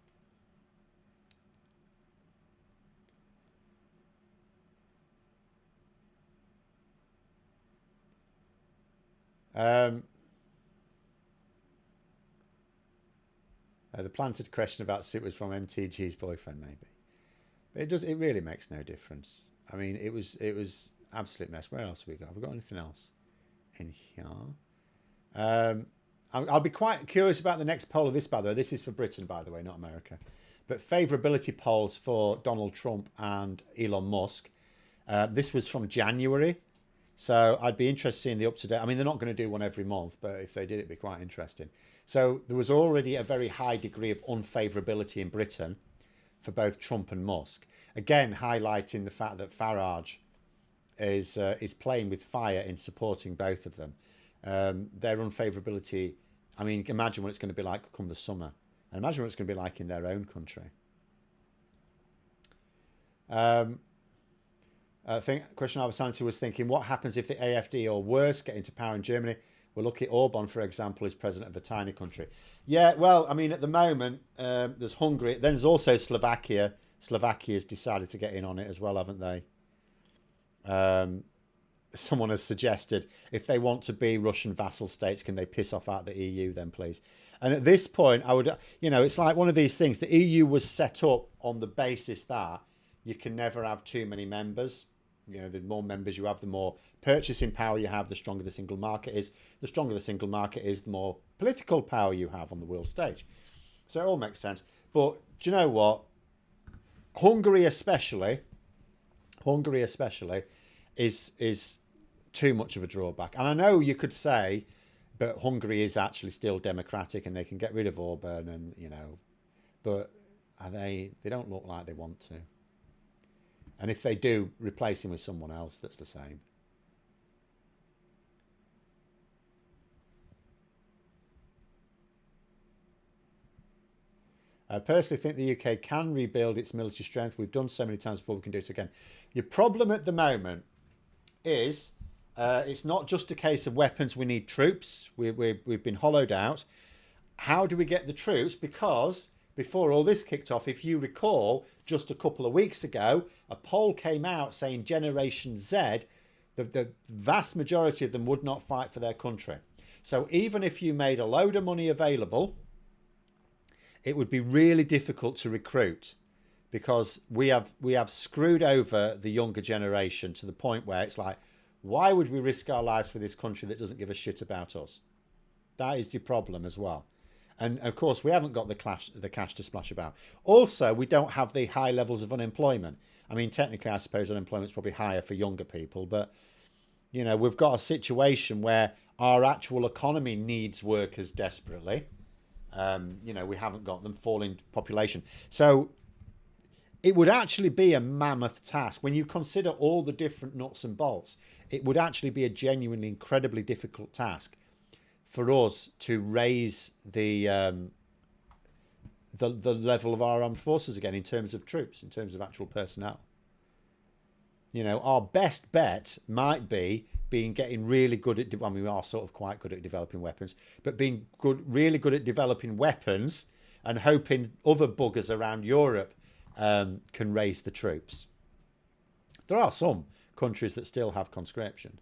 The planted question about suit was from MTG's boyfriend, maybe. But it really makes no difference. I mean, it was absolute mess. Where else have we got? Have we got anything else in here? I'll be quite curious about the next poll of this, by the way. This is for Britain, by the way, not America. But favourability polls for Donald Trump and Elon Musk. This was from January. So I'd be interested in the up-to-date. I mean, they're not going to do one every month, but if they did, it'd be quite interesting. So there was already a very high degree of unfavourability in Britain for both Trump and Musk. Again, highlighting the fact that Farage is playing with fire in supporting both of them. Their unfavourability, I mean, imagine what it's going to be like come the summer. And imagine what it's going to be like in their own country. I think question Alexander was thinking, what happens if the AfD or worse get into power in Germany? Well, look at Orban, for example, is president of a tiny country. Yeah, well, I mean, at the moment, there's Hungary. Then there's also Slovakia. Slovakia's decided to get in on it as well, haven't they? Someone has suggested if they want to be Russian vassal states, can they piss off out the EU then, please? And at this point, I would, it's like one of these things. The EU was set up on the basis that you can never have too many members. The more members you have, the more purchasing power you have, the stronger the single market is. The stronger the single market is, the more political power you have on the world stage. So it all makes sense. But do you know what? Hungary especially is too much of a drawback. And I know you could say But Hungary is actually still democratic, and they can get rid of Orban, and but are they don't look like they want to. And if they do, replace him with someone else that's the same. I personally think the UK can rebuild its military strength. We've done so many times before, we can do it again. Your problem at the moment is it's not just a case of weapons. We need troops. We've been hollowed out. How do we get the troops? Because before all this kicked off, if you recall, just a couple of weeks ago, a poll came out saying Generation Z, the vast majority of them would not fight for their country. So even if you made a load of money available, it would be really difficult to recruit, because we have screwed over the younger generation to the point where it's like, why would we risk our lives for this country that doesn't give a shit about us? That is the problem as well. And of course, we haven't got the cash to splash about. Also, we don't have the high levels of unemployment. I mean, technically, I suppose unemployment's probably higher for younger people, but we've got a situation where our actual economy needs workers desperately. We haven't got them, falling population. So it would actually be a mammoth task. When you consider all the different nuts and bolts, it would actually be a genuinely incredibly difficult task for us to raise the level of our armed forces again in terms of troops, in terms of actual personnel. Our best bet might be getting really good at, I mean, we are sort of quite good at developing weapons, but really good at developing weapons and hoping other buggers around Europe can raise the troops. There are some countries that still have conscription.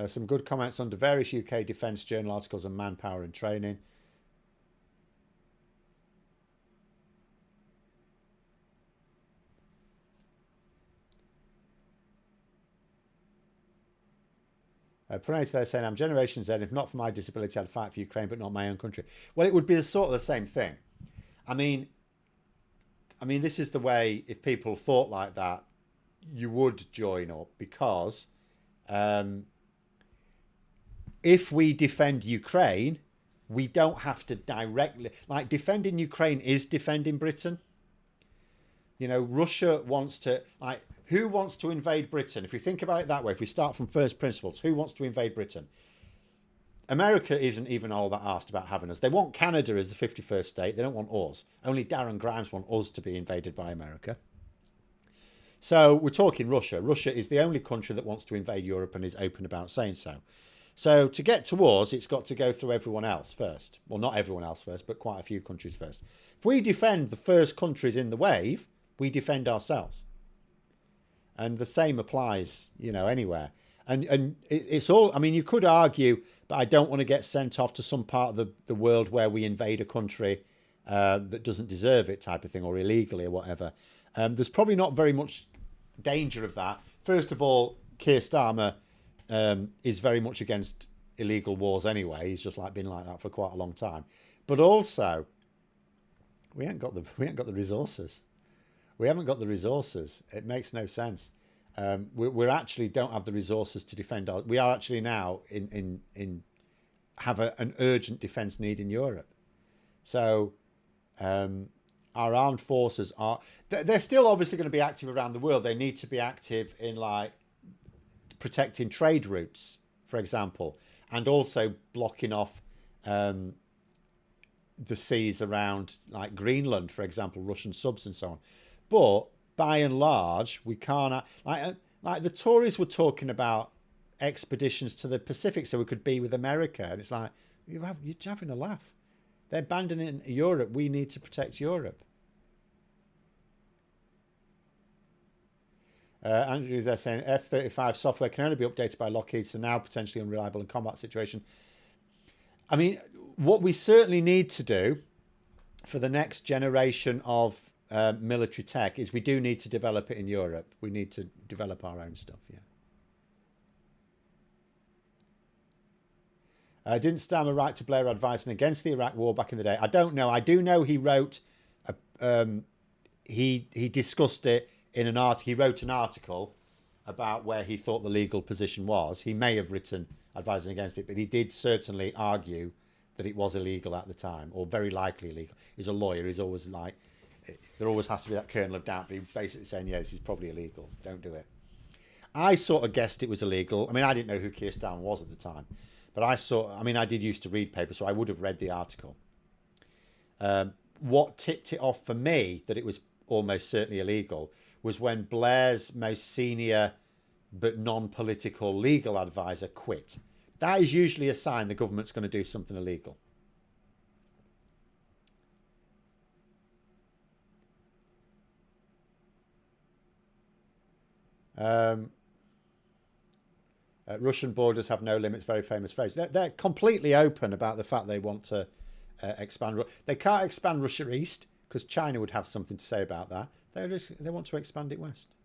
Some good comments under various UK Defence Journal articles on manpower and training. Pranay's there saying, I'm Generation Z. If not for my disability, I'd fight for Ukraine, but not my own country. Well, it would be sort of the same thing. I mean, this is the way, if people thought like that, you would join up, because if we defend Ukraine, we don't have to directly, like, defending Ukraine is defending Britain. Russia wants to, like, who wants to invade Britain? If we think about it that way, if we start from first principles, who wants to invade Britain? America isn't even all that asked about having us. They want Canada as the 51st state. They don't want us. Only Darren Grimes want us to be invaded by America. So we're talking Russia. Russia is the only country that wants to invade Europe and is open about saying so. So to get to us, it's got to go through everyone else first. Well, not everyone else first, but quite a few countries first. If we defend the first countries in the wave, we defend ourselves. And the same applies, anywhere. And it's all, I mean, you could argue, but I don't want to get sent off to some part of the world where we invade a country that doesn't deserve it, type of thing, or illegally or whatever. There's probably not very much danger of that. First of all, Keir Starmer is very much against illegal wars anyway. He's just been like that for quite a long time. But also, we ain't got the resources. We haven't got the resources. It makes no sense. We actually don't have the resources to defend our. We are actually now have an urgent defence need in Europe. So our armed forces they're still obviously going to be active around the world. They need to be active in, like, protecting trade routes, for example, and also blocking off the seas around, like, Greenland, for example, Russian subs and so on. But by and large, we can't, like the Tories were talking about expeditions to the Pacific so we could be with America, and it's like, you're having a laugh. They're abandoning Europe. We need to protect Europe. Andrew, they're saying F-35 software can only be updated by Lockheed, so now potentially unreliable in combat situation. I mean, what we certainly need to do for the next generation of military tech is we do need to develop it in Europe. We need to develop our own stuff, yeah. Didn't Starmer write to Blair advising against the Iraq war back in the day? I don't know. I do know he wrote, he discussed it in an article. He wrote an article about where he thought the legal position was. He may have written advising against it, but he did certainly argue that it was illegal at the time, or very likely illegal. He's a lawyer. He's always like, there always has to be that kernel of doubt, but he's basically saying, yeah, this is probably illegal. Don't do it. I sort of guessed it was illegal. I mean, I didn't know who Keir Starmer was at the time, but I did used to read papers, so I would have read the article. What tipped it off for me that it was almost certainly illegal was when Blair's most senior but non-political legal advisor quit. That is usually a sign the government's going to do something illegal. Russian borders have no limits, very famous phrase. They're completely open about the fact they want to expand. They can't expand Russia east because China would have something to say about that. They want to expand it west.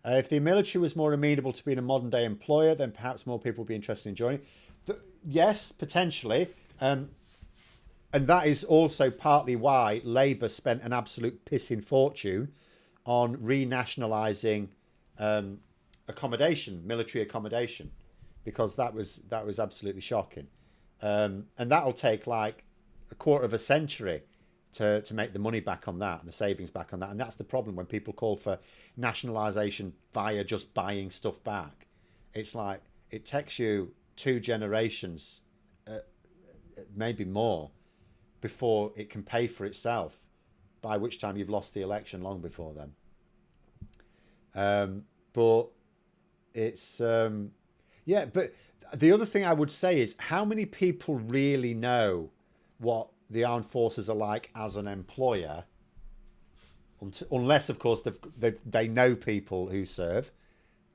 If the military was more amenable to being a modern day employer, then perhaps more people would be interested in joining. Yes, potentially. And that is also partly why Labour spent an absolute pissing fortune on renationalising accommodation, military accommodation, because that was absolutely shocking. And that'll take like a quarter of a century to make the money back on that and the savings back on that. And that's the problem when people call for nationalisation via just buying stuff back. It's like it takes you 2 generations, maybe more, before it can pay for itself, by which time you've lost the election long before then. But it's, yeah, but the other thing I would say is how many people really know what the armed forces are like as an employer, unless, of course, they know people who serve.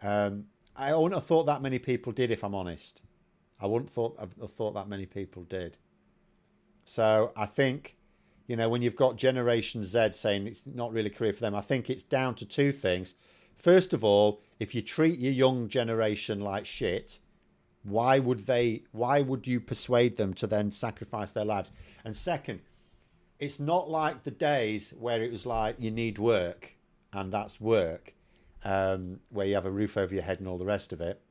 I wouldn't have thought that many people did, if I'm honest. I wouldn't have thought that many people did. So I think, you know, when you've got Generation Z saying it's not really a career for them, I think it's down to 2 things. First of all, if you treat your young generation like shit, why would you persuade them to then sacrifice their lives? And second, it's not like the days where it was like you need work and that's work, where you have a roof over your head and all the rest of it.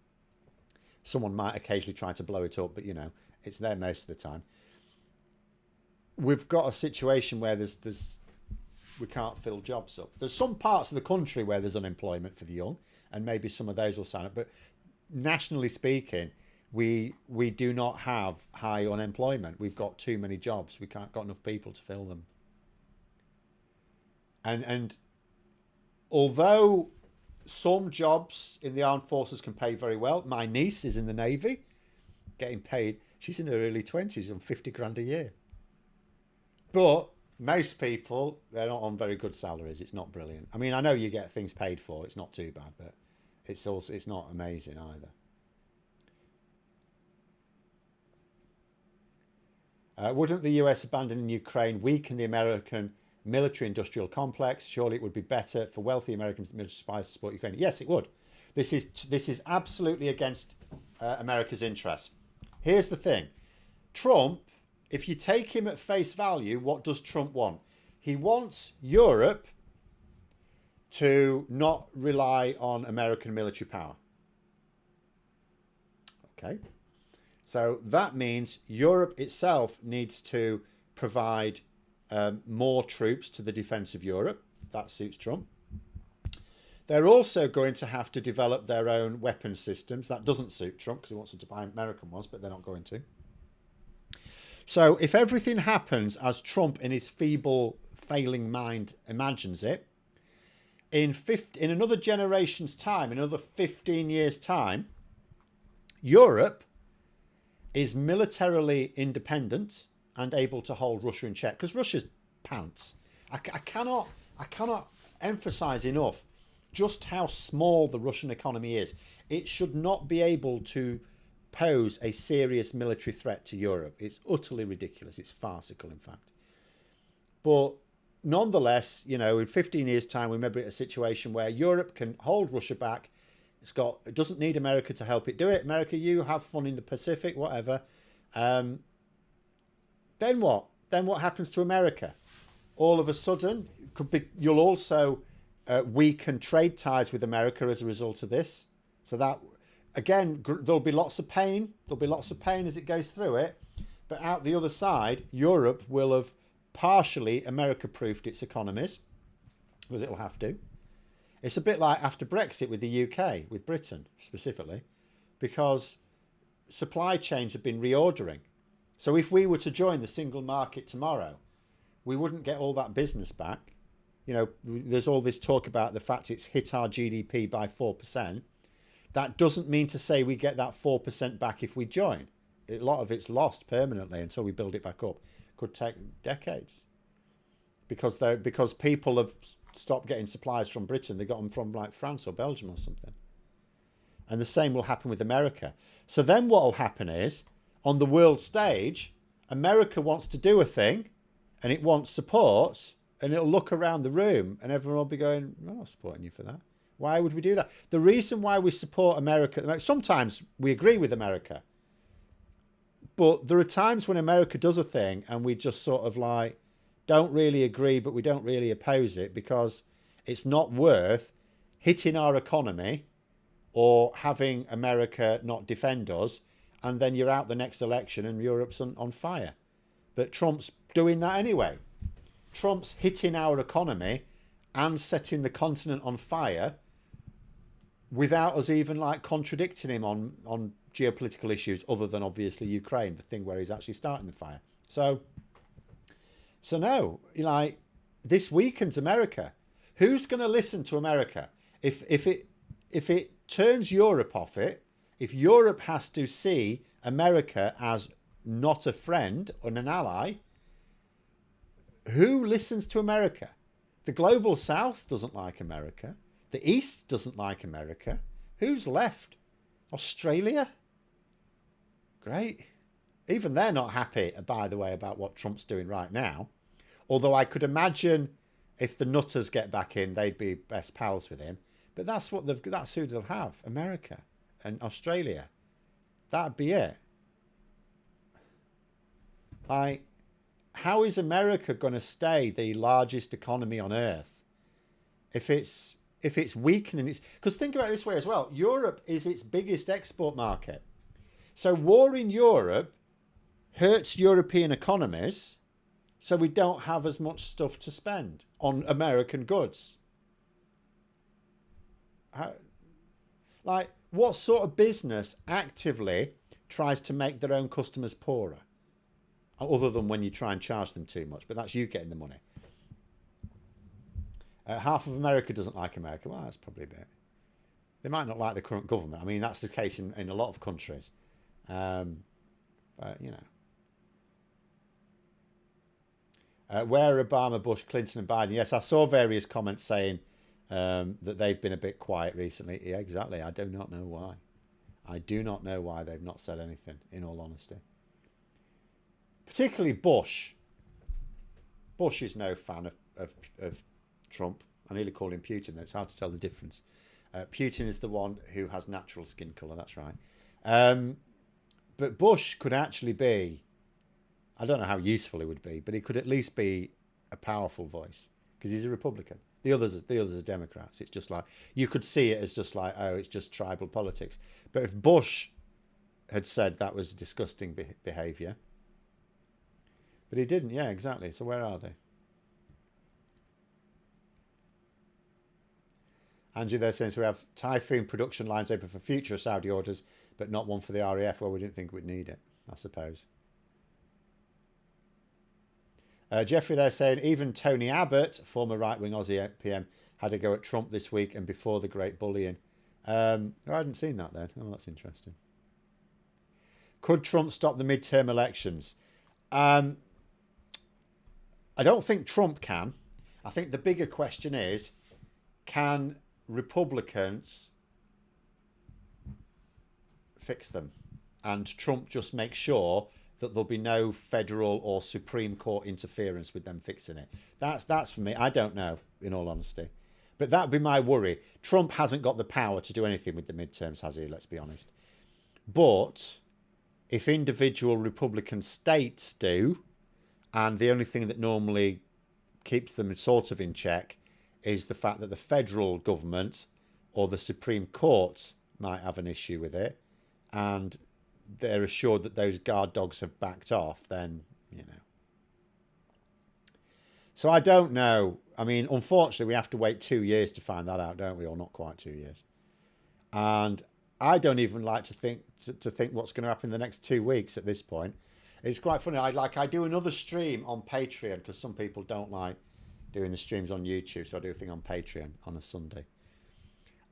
Someone might occasionally try to blow it up, but you know, it's there most of the time. We've got a situation where we can't fill jobs up. There's some parts of the country where there's unemployment for the young, and maybe some of those will sign up. But nationally speaking, we do not have high unemployment. We've got too many jobs. We can't got enough people to fill them. And although some jobs in the armed forces can pay very well, my niece is in the Navy, getting paid. She's in her early 20s on 50 grand a year. But most people, they're not on very good salaries. It's not brilliant. I mean, I know you get things paid for. It's not too bad, but it's not amazing either. Wouldn't the US abandoning Ukraine weaken the American military-industrial complex? Surely it would be better for wealthy Americans military supplies to support Ukraine. Yes, it would. This is absolutely against America's interests. Here's the thing. Trump, if you take him at face value, what does Trump want? He wants Europe to not rely on American military power. Okay. So that means Europe itself needs to provide more troops to the defence of Europe. That suits Trump. They're also going to have to develop their own weapons systems. That doesn't suit Trump because he wants them to buy American ones, but they're not going to. So if everything happens as Trump in his feeble, failing mind imagines it, in another generation's time, in another 15 years' time, Europe is militarily independent and able to hold Russia in check, because Russia's pants. I cannot emphasize enough just how small the Russian economy is. It should not be able to pose a serious military threat to Europe. It's utterly ridiculous. It's farcical, in fact. But nonetheless, you know, in 15 years' time, we may be at a situation where Europe can hold Russia back. It doesn't need America to help it do it. America, you have fun in the Pacific, whatever. then what? Then what happens to America? All of a sudden, you'll also weaken trade ties with America as a result of this. So that, again, there'll be lots of pain. There'll be lots of pain as it goes through it. But out the other side, Europe will have partially America-proofed its economies, because it'll have to. It's a bit like after Brexit with the UK, with Britain specifically, because supply chains have been reordering. So if we were to join the single market tomorrow, we wouldn't get all that business back. You know, there's all this talk about the fact it's hit our GDP by 4%. That doesn't mean to say we get that 4% back if we join. A lot of it's lost permanently until we build it back up. Could take decades. Because people have stopped getting supplies from Britain. They got them from like France or Belgium or something. And the same will happen with America. So then what will happen is, on the world stage, America wants to do a thing and it wants support, and it'll look around the room and everyone will be going, I'm not supporting you for that. Why would we do that? The reason why we support America, sometimes we agree with America, but there are times when America does a thing and we just sort of like don't really agree, but we don't really oppose it because it's not worth hitting our economy or having America not defend us, and then you're out the next election and Europe's on fire. But Trump's doing that anyway. Trump's hitting our economy and setting the continent on fire without us even like contradicting him on geopolitical issues, other than obviously Ukraine, the thing where he's actually starting the fire. So no, like, this weakens America. Who's going to listen to America if it turns Europe off it? If Europe has to see America as not a friend or an ally, who listens to America? The global South doesn't like America. The East doesn't like America. Who's left? Australia? Great. Even they're not happy, by the way, about what Trump's doing right now. Although I could imagine if the nutters get back in, they'd be best pals with him. But that's who they'll have, America and Australia. That'd be it. Like, how is America going to stay the largest economy on earth if it's weakening its... Because think about it this way as well. Europe is its biggest export market. So war in Europe hurts European economies, so we don't have as much stuff to spend on American goods. Like, what sort of business actively tries to make their own customers poorer? Other than when you try and charge them too much, but that's you getting the money. Half of America doesn't like America. Well, that's probably a bit. They might not like the current government. I mean, that's the case in a lot of countries. But, you know. Where Obama, Bush, Clinton and Biden? Yes, I saw various comments saying that they've been a bit quiet recently. Yeah, exactly. I do not know why. I do not know why they've not said anything, in all honesty. Particularly Bush. Bush is no fan of Trump. I nearly call him Putin, though. It's hard to tell the difference. Putin is the one who has natural skin colour, that's right. But Bush could actually be, I don't know how useful he would be, but he could at least be a powerful voice, because he's a Republican. The others are Democrats. It's just like, you could see it as just like, oh, it's just tribal politics. But if Bush had said that was disgusting behaviour, but he didn't, yeah, exactly. So where are they? Andrew, they're saying, so we have Typhoon production lines open for future Saudi orders, but not one for the RAF. Well, we didn't think we'd need it, I suppose. Jeffrey, they're saying, even Tony Abbott, former right-wing Aussie PM, had a go at Trump this week and before the great bullying. I hadn't seen that then. Oh, that's interesting. Could Trump stop the midterm elections? I don't think Trump can. I think the bigger question is, can Republicans fix them? And Trump just make sure that there'll be no federal or Supreme Court interference with them fixing it. That's for me. I don't know, in all honesty. But that would be my worry. Trump hasn't got the power to do anything with the midterms, has he? Let's be honest. But if individual Republican states do, And the only thing that normally keeps them sort of in check is the fact that the federal government or the Supreme Court might have an issue with it, and they're assured that those guard dogs have backed off, then, you know. So I don't know. I mean, unfortunately, we have to wait 2 years to find that out, don't we? Or not quite 2 years. And I don't even like to think what's going to happen in the next 2 weeks at this point. It's quite funny. I do another stream on Patreon because some people don't like doing the streams on YouTube, so I do a thing on Patreon on a Sunday.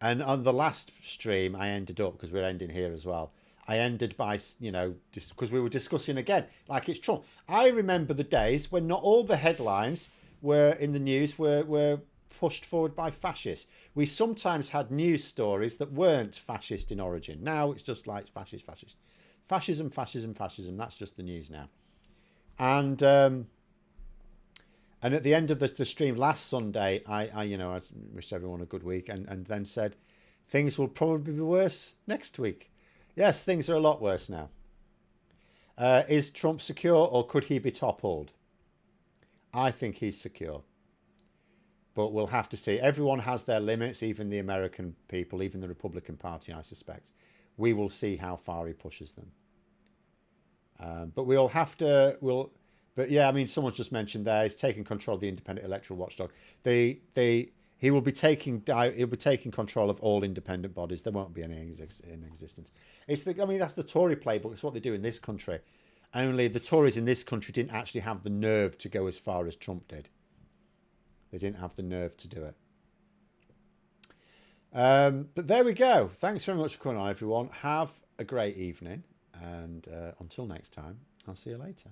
And on the last stream, I ended up, because we're ending here as well, I ended by, you know, because we were discussing again, like it's Trump. I remember the days when not all the headlines were in the news were pushed forward by fascists. We sometimes had news stories that weren't fascist in origin. Now it's just like fascist. Fascism, fascism, fascism. That's just the news now. And at the end of the stream last Sunday, I wished everyone a good week and then said, things will probably be worse next week. Yes, things are a lot worse now. Is Trump secure or could he be toppled? I think he's secure. But we'll have to see. Everyone has their limits, even the American people, even the Republican Party, I suspect. We will see how far he pushes them. But we'll have to... But yeah, I mean, someone's just mentioned there, he's taking control of the independent electoral watchdog. He will be taking control of all independent bodies. There won't be any in existence. That's the Tory playbook. It's what they do in this country. Only the Tories in this country didn't actually have the nerve to go as far as Trump did. They didn't have the nerve to do it. But there we go. Thanks very much for coming on, everyone. Have a great evening. And until next time, I'll see you later.